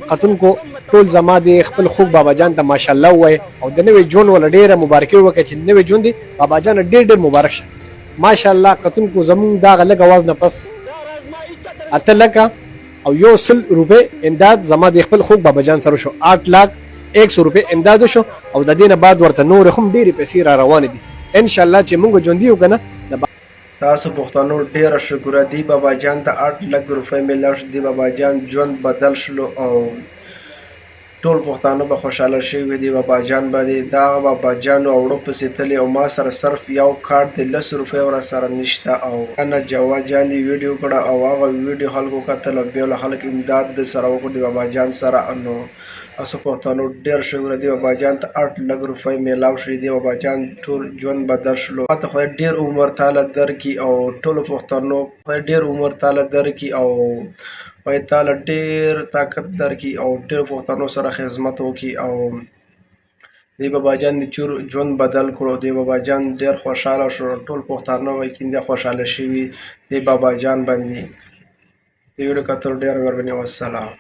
کتونکو ټول زما د خپل خوږ بابا جان ته ماشاءالله ووایه او د نوې ژوند ول ډېره مبارکي وکړه چې نوې ژوند دی بابا جان ډېر ډېر مبارک شه. ماشاءالله کتونکو زمونږ دغه لږ اواز نه پس 8 لکه او 100 روپۍ امداد زما د خپل خوږ بابا جان سره شو. 8,01,000 روپۍ امداد وشو او د دې نه بعد ورته نور هم ډېرې پیسې را روانې دي ان شاء الله چې موږ ژوندي یو که نه. تاسو پښتنو ډېره شکر دی بابا جان ته 8 لک روپۍ میلاو شو. دی بابا جان ژوند بدل شلو او ټول پښتانه به خوشحاله شوي دي. بابا جان باندې دغه بابا جان اوړو پسې تللی او ما سره صرف یو کارت دی 10 روپۍ ورسره نشته او نه جواد جان دی ویډیو کړه او هغه ویډیو خلکو کتل او بیا له خلک امداد د سره وکړو د بابا جان سره. نو تاسو پښتنو ډېر شکر دی بابا جان ته 8 لک روپۍ میلاو شوي دي. بابا جان ټول ژوند بدل شلو. ما ته خدای ډېر عمر تاله درکړي او ټولو پښتنو خدای ډېر عمر تاله درکړي او خدای تعالی ډېر طاقت درکړي او ډېر پښتنو سره خدمت وکړي او دی بابا جان د چور ژوند بدل کړو. دی بابا جان ډېر خوشحاله شو. ټول پښتانه یقین خوشحاله شوي دی بابا جان باندې. د ویډیو کتلو ډېره مهرباني. والسلام.